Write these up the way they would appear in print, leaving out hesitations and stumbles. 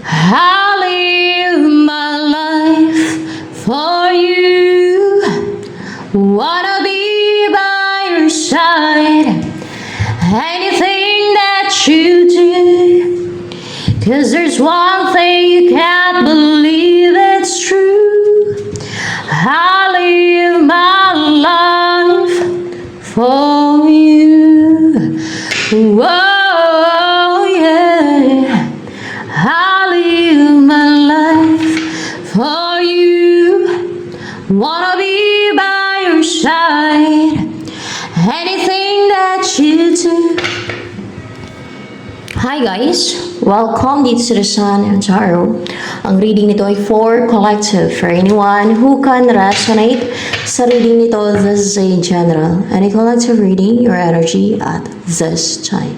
I live my life for you. Wanna be by your side. Anything that you do. 'Cause there's one thing you can't believe it's true. I live my life for you. Whoa, yeah. I live my life for you. Wanna be by your side. Anything that you do. Hi guys! Welcome dito sa The Sun and Tarot. Ang reading nito ay for collective. For anyone who can resonate sa reading nito, this is a general and a collective reading your energy at this time.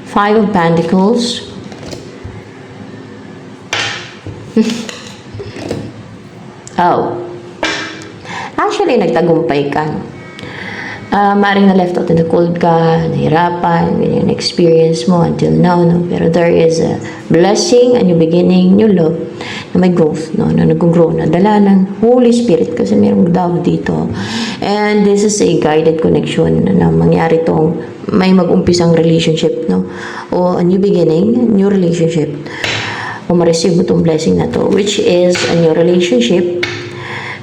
Five of Pentacles. Oh. Actually, nagtagumpay ka. Maring na left out in the cold ka, nahirapan, ganyan experience mo until now, no? Pero there is a blessing, a new beginning, new love, na may growth, no? Na nag-grow, na dala ng Holy Spirit kasi mayroong dove dito. And this is a guided connection na mangyari tong may mag-umpisang relationship, no? O a new beginning, new relationship. O ma-receive mo tong blessing na to, which is a new relationship.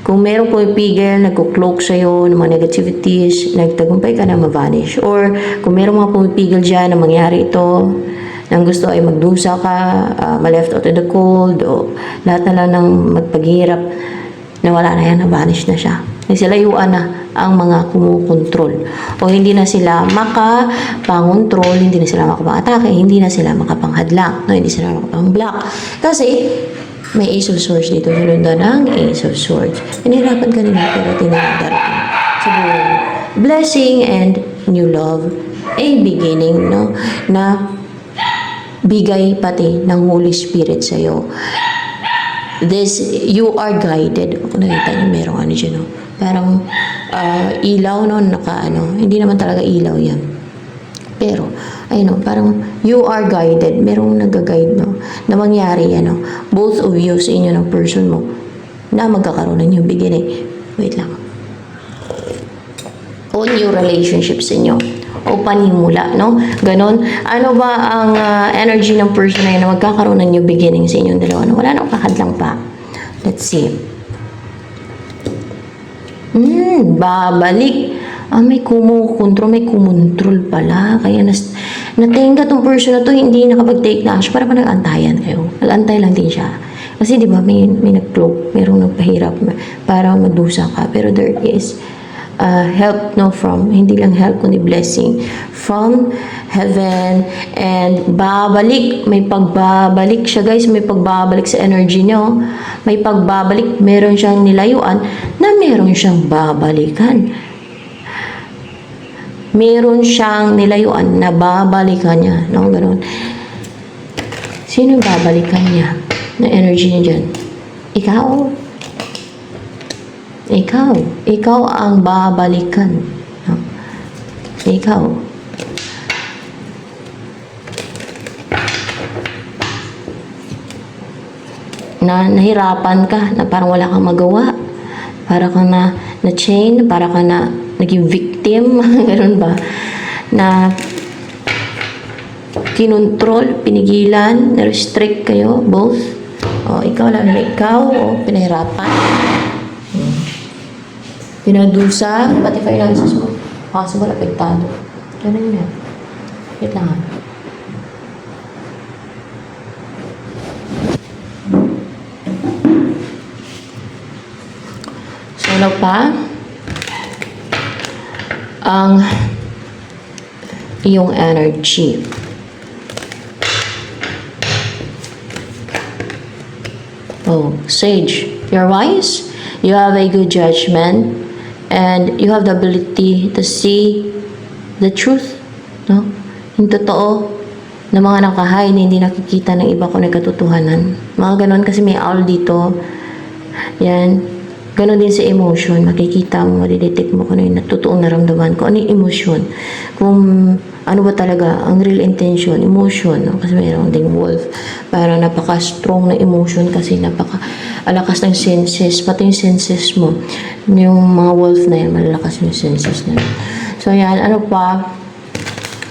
Kung meron pumipigil, nagkukloak sa'yo ng mga negativities, nagtagumpay ka na ma-vanish. Or kung meron mga pumipigil dyan na mangyari ito, nang gusto ay magdusa ka, ma-left out in the cold, o lahat na lang ng magpaghirap, na wala na yan, na-vanish na siya. Nagsilayuan na ang mga kumukontrol. O hindi na sila makapangontrol, hindi na sila makapang-atake, hindi na sila makapanghadlang, no? Hindi sila makapang-block. Kasi, may Ace of Swords dito. Hinundan ng Ace of Swords. Pinahirapan ka nila pero tinadarating sa buhay. Blessing and new love. A beginning, no? Na bigay pati ng Holy Spirit sa'yo. This, you are guided. Kung nakita niyo, merong ano dyan, no? Parang ilaw, no? Hindi naman talaga ilaw yan. Pero, ayun, parang you are guided. Merong nag-guide, no? Na mangyari yan, no? Both of you sa inyo ng person mo na magkakaroon ng new beginning. Wait lang. O new relationship sa inyo. O panimula, no? Ganon. Ano ba ang energy ng person na yun na magkakaroon ng new beginning sa inyong dalawa? No? Wala nang kakadlang pa. Let's see. Babalik. May kumukontrol, may kumontrol pala. Kaya natenga tong person na to, hindi nakapag-take na action. Para pa nag-antayan kayo. Nag-antay lang din siya. Kasi di ba may nag-cloak, merong nagpahirap para madusa ka. Pero there is help, no, from, hindi lang help, kundi blessing from heaven. And babalik, may pagbabalik siya guys, may pagbabalik sa energy nyo. May pagbabalik, meron siyang nilayuan na meron siyang babalikan. Meron siyang nilayuan na babalikan niya. No? Ganun. Sino babalikan niya? Na energy niya dyan? Ikaw. Ikaw. Ikaw ang babalikan. No? Ikaw. Na nahirapan ka, na parang wala kang magawa. Para kang na-chain, para kang naging victim, gano'n ba? Na kinontrol, pinigilan, na-restrict kayo, both. O, ikaw lang na ikaw, o pinahirapan. Pinadusa, pati finances mo. Possible, apektado. Ganun yan. Wait lang ha. So, ano pa? Ang iyong energy. Oh, Sage. You're wise. You have a good judgment. And you have the ability to see the truth. No? Yung totoo na mga nakahay na hindi nakikita ng iba kung may katotohanan. Mga ganon kasi may owl dito. Yan. Ganon din sa emotion. Makikita mo, madidetect mo kung ano yung totoong naramdaman ko. Ano yung emotion? Kung ano ba talaga ang real intention, emotion. No? Kasi mayroon ding wolf. Parang napaka-strong na emotion kasi napaka-alakas ng senses. Pati yung senses mo. Yung mga wolf na yan, malalakas yung senses na yun. So yan, ano pa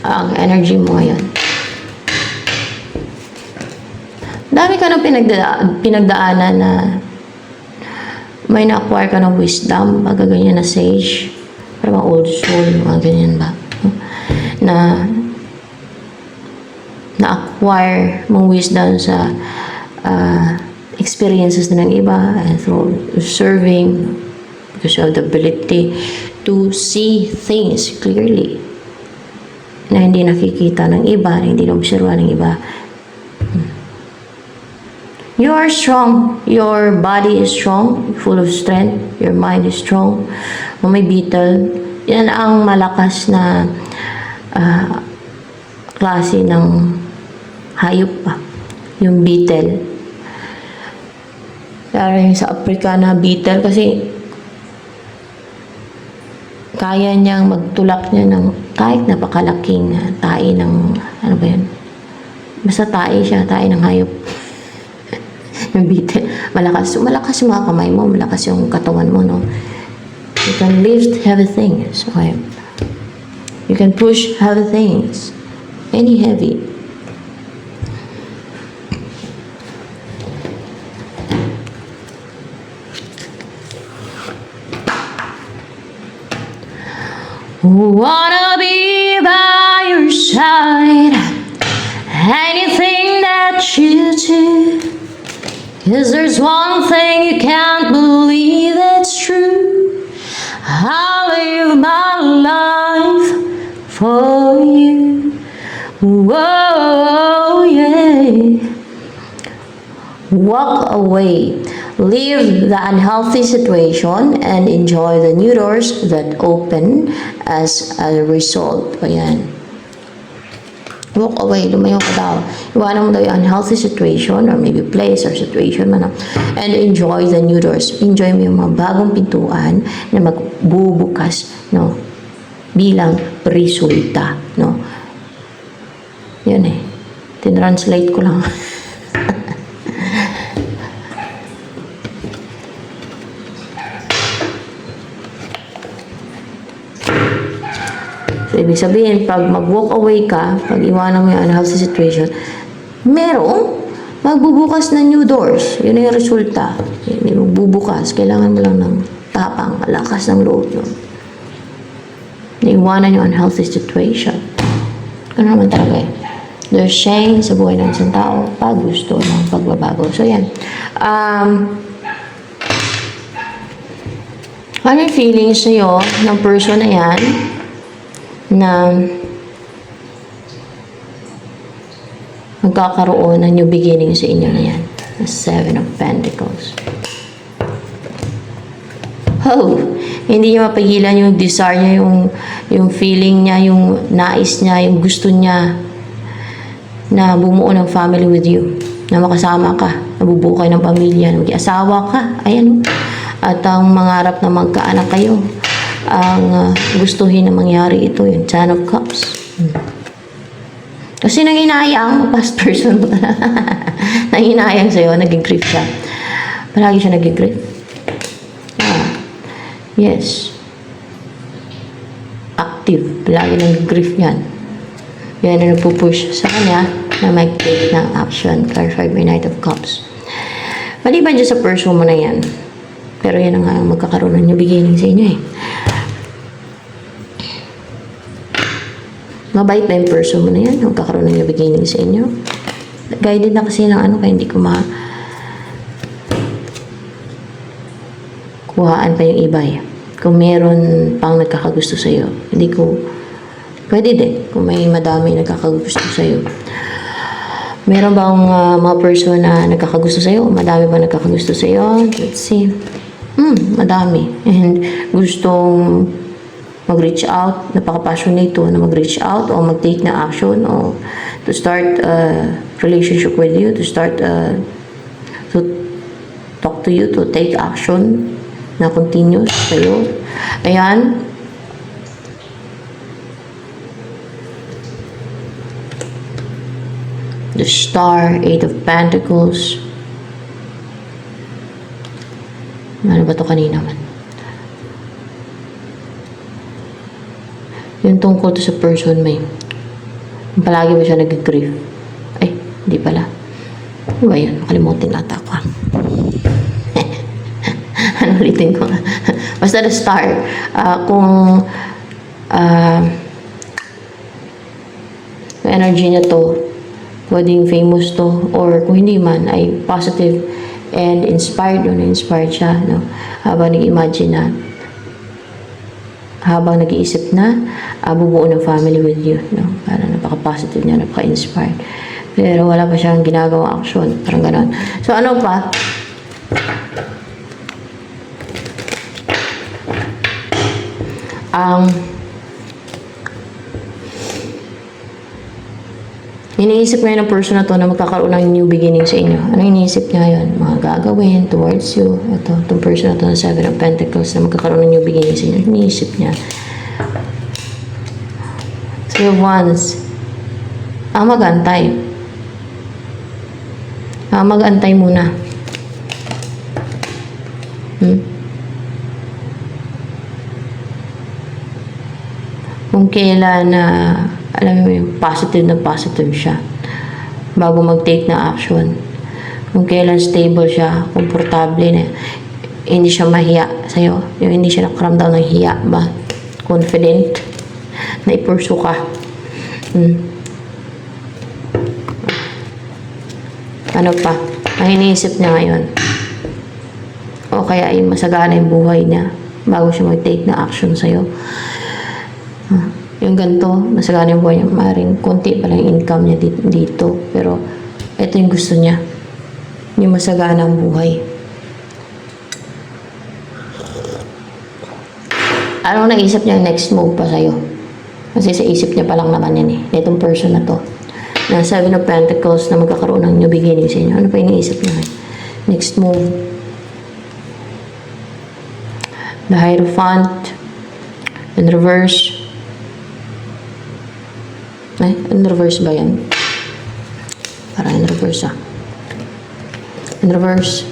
ang energy mo ngayon? Dami ka nang pinagdaanan na may na-acquire ka ng wisdom, mga ganyan na sage, parang old soul, mga ganyan ba? Na na-acquire mong wisdom sa experiences na ng iba and through serving because you have the ability to see things clearly na hindi nakikita ng iba, na hindi na-observa ng iba. You are strong. Your body is strong, full of strength. Your mind is strong. Kung may beetle, yan ang malakas na klase ng hayop pa. Yung beetle. Pero yung sa Africa na beetle, kasi kaya niyang magtulak niya ng kahit napakalaking tae ng, ano ba yun? Basta tae siya, tae ng hayop. Yung beetle, malakas yung mga kamay mo, malakas yung katawan mo, no? You can lift heavy things, okay? You can push heavy things, any heavy. Wanna be by your side, anything that you do. 'Cause there's one thing you can't believe that's true. I'll live my life for you. Whoa, yeah. Walk away. Leave the unhealthy situation and enjoy the new doors that open as a result. Ayan. Walk away, lumayo ka daw. Iwanan mo daw yung unhealthy situation or maybe place or situation man. And enjoy the new doors. Enjoy mo yung mga bagong pintuan na magbubukas, no? Bilang resulta, no? Yun eh. Tinranslate ko lang. So, ibig sabihin, pag mag-walk away ka, pag iwanan mo yung unhealthy situation, merong magbubukas na new doors. Yun yung resulta. Yun yung magbubukas. Kailangan mo lang ng tapang, lakas ng loob. No? Iwanan yung unhealthy situation. Ano naman talaga eh. There's change sa buhay ng isang tao pag gusto ng pagbabago. So, yan. Ano yung feelings sa'yo ng person na yan na magkakaroon ng new beginning sa inyo na yan? The Seven of Pentacles. Oh, hindi niya mapigilan yung desire niya, yung feeling niya, yung nais niya, yung gusto niya na bumuo ng family with you, na makasama ka, nabubuo kayo ng pamilya, mag-asawa ka, ayan. At ang mangarap na magkaanak kayo, ang gustuhin na mangyari ito, yung Ten of Cups. Kasi nanginayang, past person mo nanginayang sa'yo, nag-grief siya. Palagi siya nag-grief. Yes. Active. Palagi nag-grief yan. Yan ang nagpupush sa kanya na mag-take ng action. Clarified by Knight of Cups. Maliban dyan sa person mo na yan. Pero yan ang magkakaroon ng new beginning sa inyo eh. Mabait ba yung person mo na yan? Magkakaroon ng new beginning sa inyo? Guided na kasi ng ano, kaya hindi ko kuhaan pa yung iba eh. Kung meron pang nagkakagusto sa'yo, hindi ko, pwede din, kung may madami nagkakagusto sa'yo. Meron bang mga person na nagkakagusto sa'yo? Madami ba nagkakagusto sa'yo? Let's see. Madami. And gustong mag-reach out, napaka-passionate to na mag-reach out o mag-take na action o to start a relationship with you, to start to talk to you, to take action na continuous sa'yo. Ayan. The Star, Eight of Pentacles. Ano ba to kanina man? Yung tungkol to sa person may. Palagi ba siya nag-grief? Ay, hindi pala. Ano ba yun? Makalimutin nata ako. Ano ulitin ko? Basta the Star. Kung energy niya to, pwedeng famous to, or kung hindi man, ay positive and inspired, no? Na-inspired siya, no? Habang nag-imagine na, habang nag-iisip na, bubuo ng family with you, no? Para napaka-positive niya, napaka-inspired. Pero wala pa siyang ginagawa action, parang ganon. So, ano pa? Iniisip ngayon ng person na to na magkakaroon ng new beginning sa inyo. Ano iniisip niya yun? Mga gagawin towards you. Ito, itong person na to na 7 of Pentacles na magkakaroon ng new beginning sa inyo. Iniisip niya. 3 of Wands. Mag-antay. Mag-antay muna. Kung kailan na alam mo yung positive na positive siya bago mag-take na action. Kung kailan stable siya, komportable na, hindi siya mahiya sa'yo, yung hindi siya nakaramdam ng hiya ba, confident na ipursu ka. Ano pa? Ang iniisip niya ngayon, o kaya ay masagana yung buhay niya bago siya mag-take na action sa'yo. Yung ganito, masagana yung buhay niya, maaaring konti pala yung income niya dito, pero ito yung gusto niya, yung masagana ang buhay. Anong naisip niya yung next move pa sa'yo? Kasi sa isip niya pa lang naman yan itong person na to, na 7 of Pentacles na magkakaroon ng new beginning sa inyo. Ano pa iniisip niya? Next move. The Hierophant in reverse. Ay, in reverse ba yan? Para in reverse In reverse.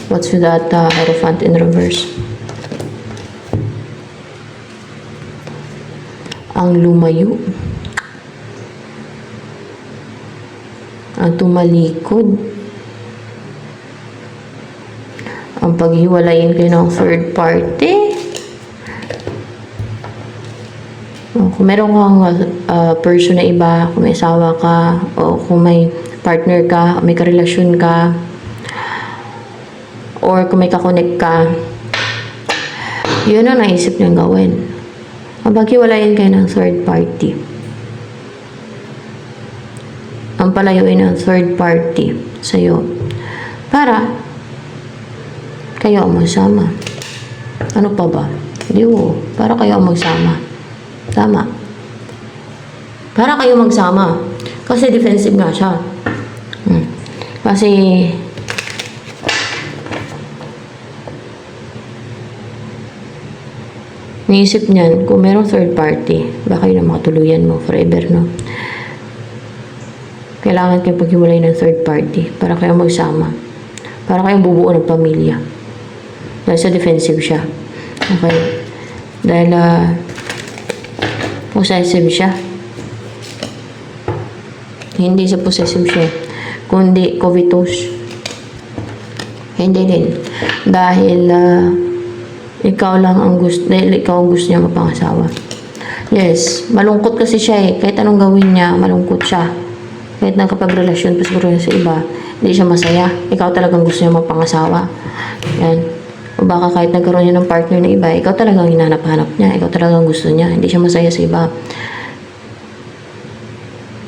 What's with that Hierophant in reverse? Ang lumayo. Ang tumalikod. Ang paghiwalayin kayo ng third party. Kung meron kang person na iba, kung may asawa ka, o kung may partner ka, may karelasyon ka, or kung may kakonect ka, yun ang naisip niyang gawin. Ang paghiwalayin kayo ng third party. Ang palayuin ng third party sa'yo. Para kayo ang magsama. Ano pa ba? Hindi ko. Para kayo ang magsama. Tama. Para kayo magsama. Kasi defensive nga siya. Kasi niisip niyan, kung merong third party, baka yun ang makatuluyan mo forever, no? Kailangan kayo paghiwalay ng third party para kayo magsama. Para kayong bubuo ng pamilya. Dahil sa defensive siya. Okay? Dahil possessive siya. Hindi sa possessive siya, kundi covetous. Hindi din. Dahil ikaw ang gusto niya mapangasawa. Yes, malungkot kasi siya Kahit anong gawin niya, malungkot siya. Kahit nakapagrelasyon pa siguro sa iba, hindi siya masaya. Ikaw talagang gusto niya mapangasawa. Yan. O baka kahit nagkaroon niya ng partner na iba, ikaw talagang hinanap-hanap niya. Ikaw talagang gusto niya. Hindi siya masaya sa iba.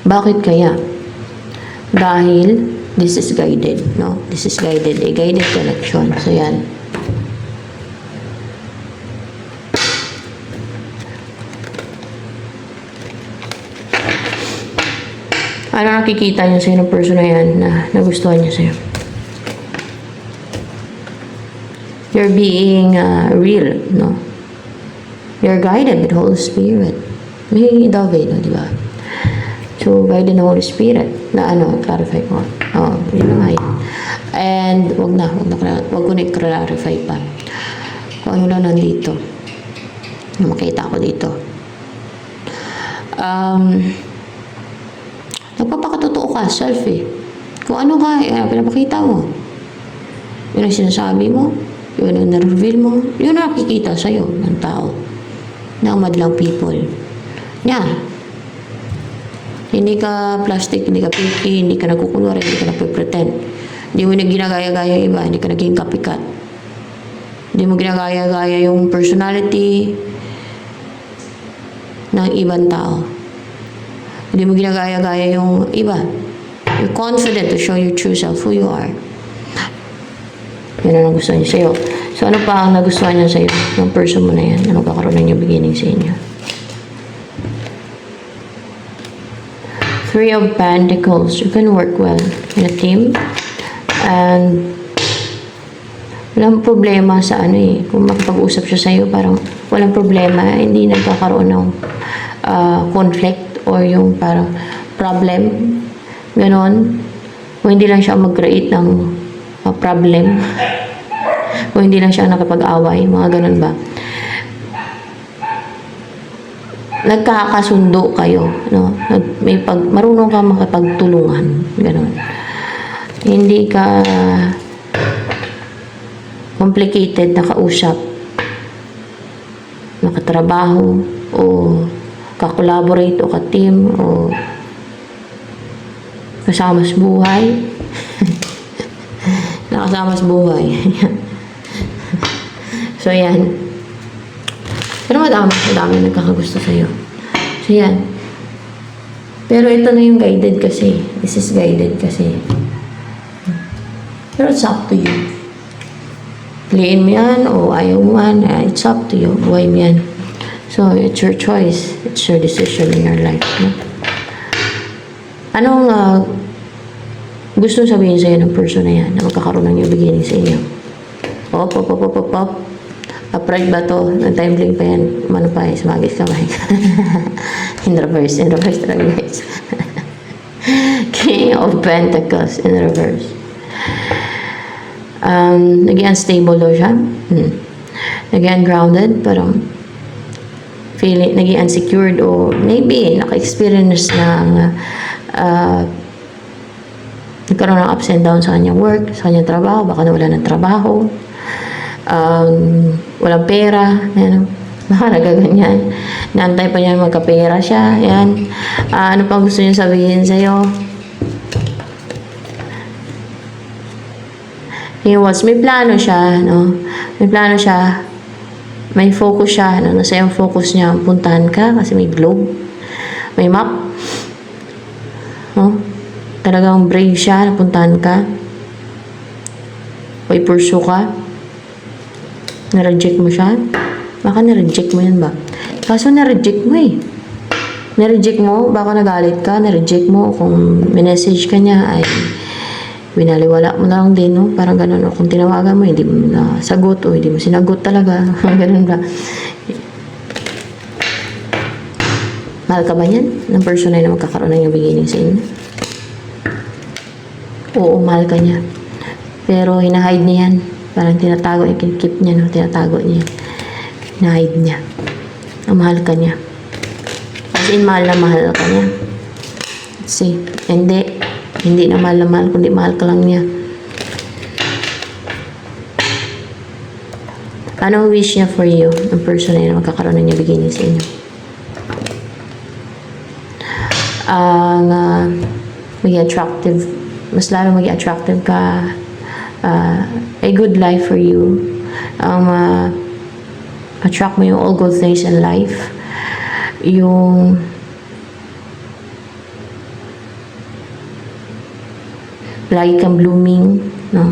Bakit kaya? Dahil this is guided, no? This is guided. A guided connection. So, yan. Ano nakikita niyo sa'yo ng person na yan na nagustuhan niya sa'yo? You're being real, no? You're guided with the Holy Spirit. May David, no, di ba? So, guided ng Holy Spirit na clarify ko. Yun na nga yun. And, wag ko na-clarify pa. Kung ano lang nandito. Makita ko dito. Nagpapakatotoo ka, self eh. Kung ano ka, pinapakita mo. Yun ang sinasabi mo, yun ang na-reveal mo, yun ang nakikita sa'yo ng tao. Ng madlang people. Hindi ka plastic, hindi ka picky, hindi ka nagkukunwari, hindi ka nagpipretend. Hindi mo na ginagaya-gaya yung iba, hindi ka naging copycat. Hindi mo ginagaya-gaya yung personality ng ibang tao. Hindi mo ginagaya-gaya yung iba. You're confident to show your true self, who you are. Yun ang nagustuhan niya sa'yo. So, ano pa ang nagustuhan niya sa'yo ng person mo na yan na magkakaroon ng yung beginning sa inyo? Three of Pentacles. You can work well in a team. And walang problema sa kung makipag-usap siya sa'yo, parang walang problema. Hindi nagkakaroon ng conflict or yung parang problem. Ganon. Kung hindi lang siya mag-create ng problem. Kung hindi lang siya nakapag-away. Mga ganon ba? Nagkakasundo kayo, no? Marunong ka makipagtulungan. Ganon. Hindi ka complicated na kausap, nakatrabaho, o ka-collaborate, o ka-team, o kasama sa buhay. Nakasama sa buhay. So, yan. Pero madami nagkakagusto sa'yo. So, yan. Pero ito na yung guided kasi. This is guided kasi. Pero it's up to you. Piliin mo yan o ayaw mo yan. It's up to you. Buhay mo yan. So, it's your choice. It's your decision in your life. No? Anong gusto sabihin sa'yo ng person na yan na magkakaroon ng new beginning sa inyo? Pop. Upright ba to? Nag-time pa yan. Mano pa sumagis kamay. In reverse talaga guys. King of Pentacles in reverse. Naging unstable daw siya. Naging ungrounded, parang feeling, naging unsecured, o maybe naka-experience ng nagkaroon ng ups and downs sa kanyang work, sa kanyang trabaho, baka nawala ng trabaho, walang pera, baka nagaganyan. Naantay pa niya magkapera siya, yan. Ano pang gusto niya sabihin sa'yo? May plano siya, no? May plano siya. May focus siya, no? Nasa yung focus niya, puntahan ka kasi may globe. May map. No? Talagang brave siya, napuntahan ka. May pursue ka. Na-reject mo siya. Baka na-reject mo yan ba? Kaso na-reject mo eh. Na-reject mo, baka nagalit ka, na-reject mo. Kung minessage ka niya, ay binaliwala mo na lang din, no? Parang ganun, no? Kung tinawagan mo, hindi mo nasagot o hindi mo sinagot talaga. Ganun ba? Mahal ka ba yan? Ng person na magkakaroon ng yung beginning sa inyo? Oo, mahal ka niya. Pero hinahide niya yan. Parang tinatago, i-keep niya, no? Tinatago niya. Hinahide niya. Mahal ka niya. As in, mahal ka niya. See, hindi na mahal, kundi mahal ka lang niya. Anong wish niya for you? Ang person na magkakaroon ng niya beginning sa inyo? Maging attractive. Mas lalo maging attractive ka. A good life for you. Attract mo yung all good things in life. Yung lagi kang blooming, no?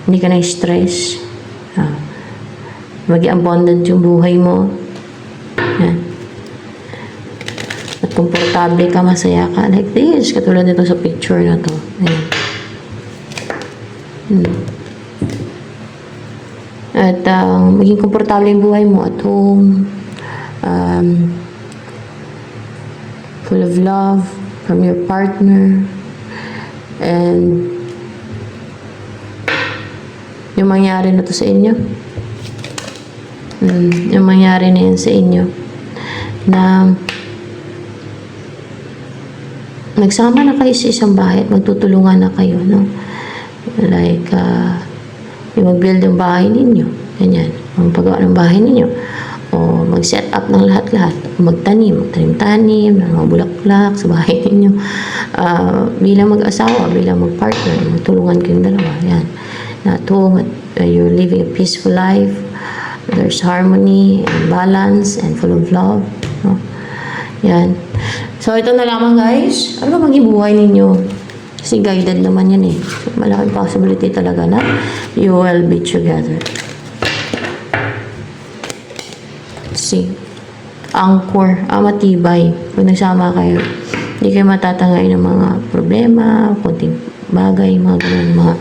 Hindi ka na stress. Maging abundant yung buhay mo. Yan. At komportable ka, masaya ka. Like this. Katulad nito sa picture na to. Ayan. At maging komportable yung buhay mo at home. Full of love from your partner. And yung mangyari na to sa inyo. Yung mangyari na yan sa inyo. Na nagsama na kayo sa isang bahay at magtutulungan na kayo, no? Like, yung mag-build ng bahay ninyo. Ganyan. Ang paggawa ng bahay ninyo. O mag-set up ng lahat-lahat. Magtanim-tanim, ng mga bulaklak sa bahay ninyo. Bilang mag-asawa, bilang mag-partner, magtulungan kayong dalawa. Yan. Na at home, you're living a peaceful life. There's harmony and balance and full of love. No? Yan. So, ito na lamang guys. Ano ba maging buhay ninyo? Kasi guided naman yan eh. So, malaking possibility talaga na you will be together. See? Anchor. Matibay. Pag nagsama kayo, hindi kayo matatangay ng mga problema, konting bagay, mga ganun, mga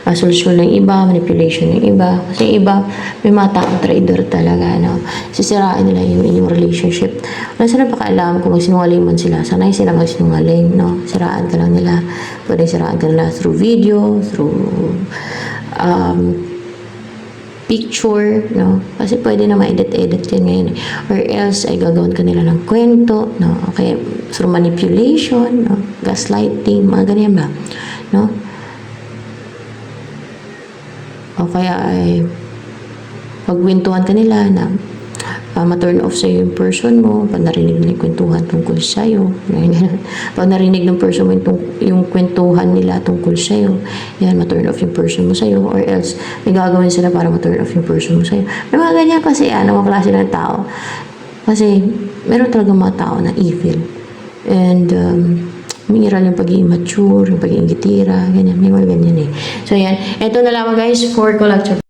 solusyon ng iba, manipulation ng iba. Kasi yung iba, may mga taong trader talaga, no? Sisirain nila yung inyong relationship. Wala sila pakaalam kung magsinungaling man sila. Sanay sila magsinungaling, no? Siraan ka lang nila. Pwede siraan ka nila through video, through picture, no? Kasi pwede na ma-edit-edit yan ngayon. Or else, ay gagawin ka nila ng kwento, no? Okay, through manipulation, no? Gaslighting, mga ganyan ba? No? O kaya ay pagwintuhan ka nila na ma-turn off sa'yo yung person mo pag narinig nila yung kwentuhan tungkol sa'yo. Pag narinig ng person mo yung kwentuhan nila tungkol sa'yo, yan, ma-turn off yung person mo sa'yo. Or else, may gagawin sila para ma-turn off yung person mo sa'yo. May mga ganyan kasi, mga klase ng tao. Kasi, meron talaga mga tao na evil. And, mingiral yung pagiging mature, yung pagiging gitira, ganyan. May mga ganyan eh. So, yan. Ito na lamang guys for collector.